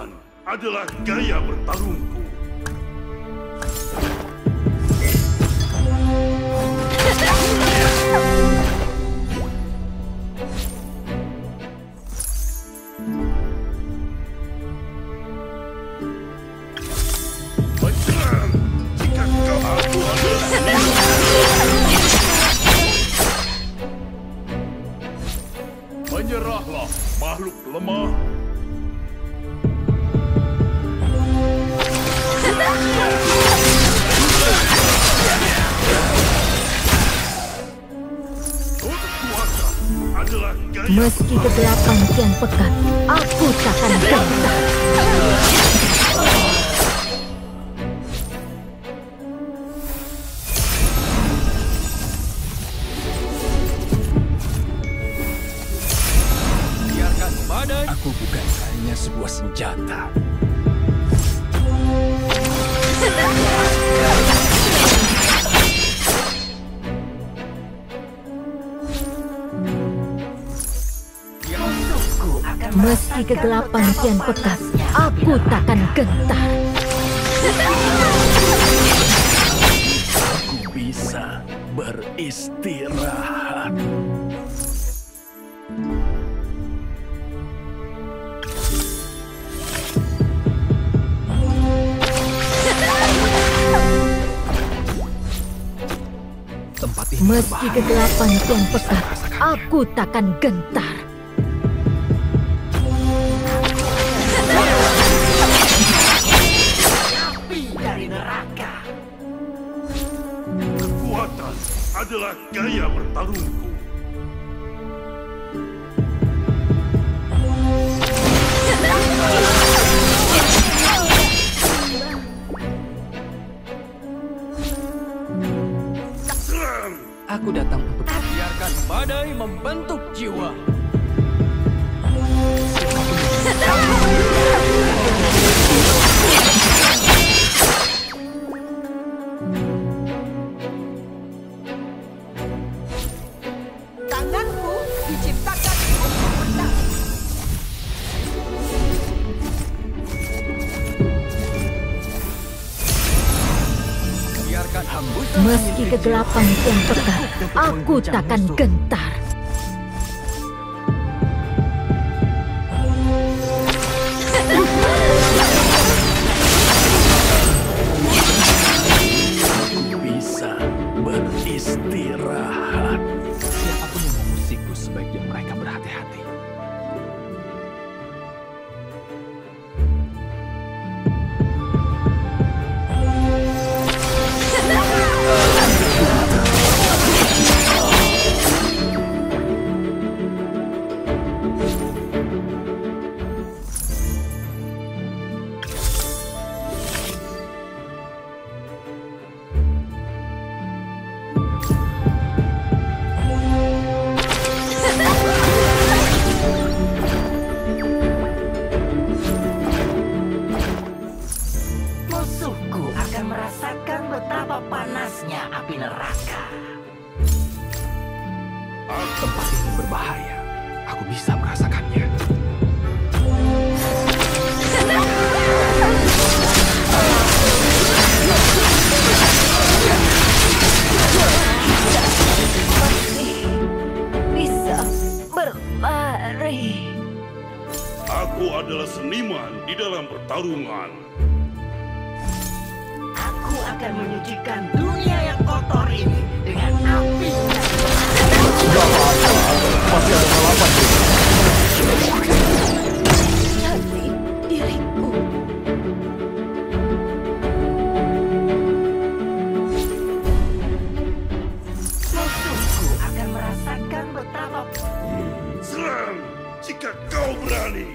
Kekuatan adalah gaya bertarungku. Berserang jika kau aku adalah menyerahlah, makhluk lemah. Meski kegelapan kian pekat, aku takkan gentar. Biarkan badai. Aku bukan hanya sebuah senjata. Meski kegelapan kian pekat, aku takkan gentar. Aku bisa beristirahat. Tempat ini Meski kegelapan kian pekat, aku takkan gentar. Kekuatan adalah gaya bertarungku. Serang! Aku datang untuk biarkan badai membentuk jiwa. Tanganku diciptakan untuk menang. Biarkan hembusan Meski kegelapan kian pekat, aku takkan gentar. Aku bisa beristirahat. Siapapun yang memusikku sebaiknya mereka berhati-hati. Musuhku akan merasakan betapa panasnya api neraka. Tempat ini berbahaya. Aku bisa merasakannya. Bisa berlari. Aku adalah seniman di dalam pertarungan. Aku akan menyucikan dunia yang kotor ini dengan api. Jadi diriku. Musuhku akan merasakan betapa Serang jika kau berani.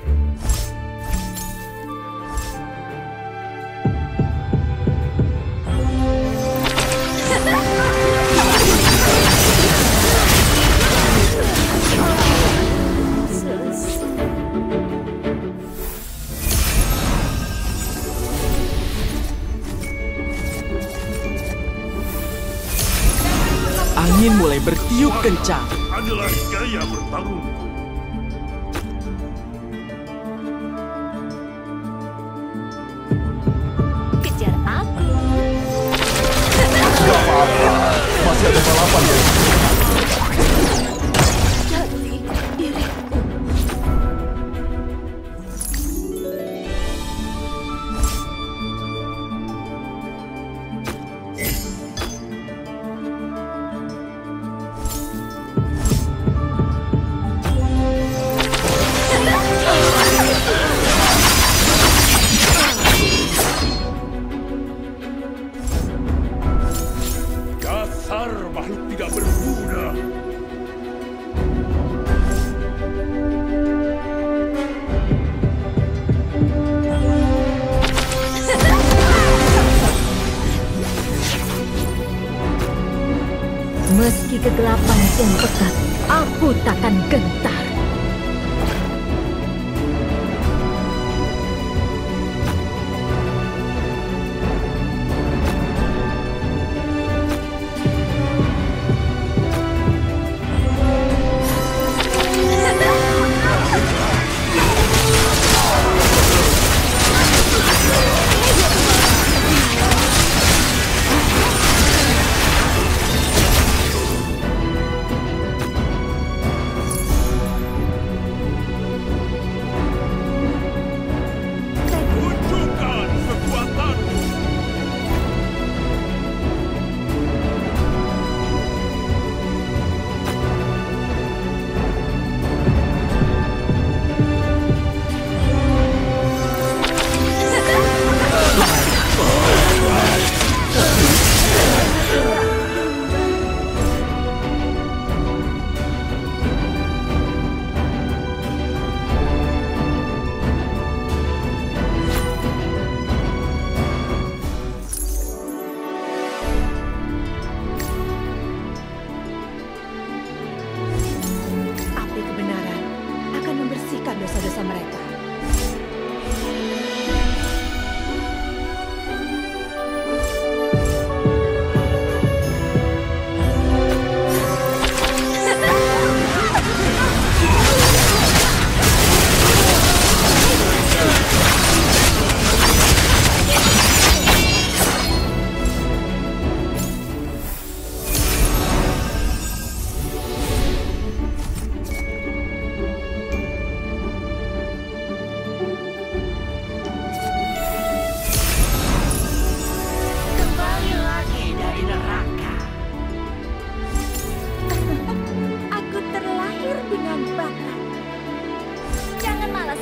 Angin mulai bertiup kencang. Adalah gaya bertarungku. level 8 ya. Jati diriku. Dasar makhluk tidak berguna. Meski kegelapan kian pekat, aku takkan gentar. Tunjukkan kekuatanmu. Api kebenaran akan membersihkan dosa-dosa mereka. Kembali lagi dari neraka. Aku terlahir dengan bakat. Jangan malas.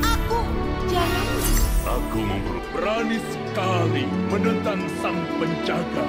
Aku jangan. Aku berani sekali menentang sang penjaga.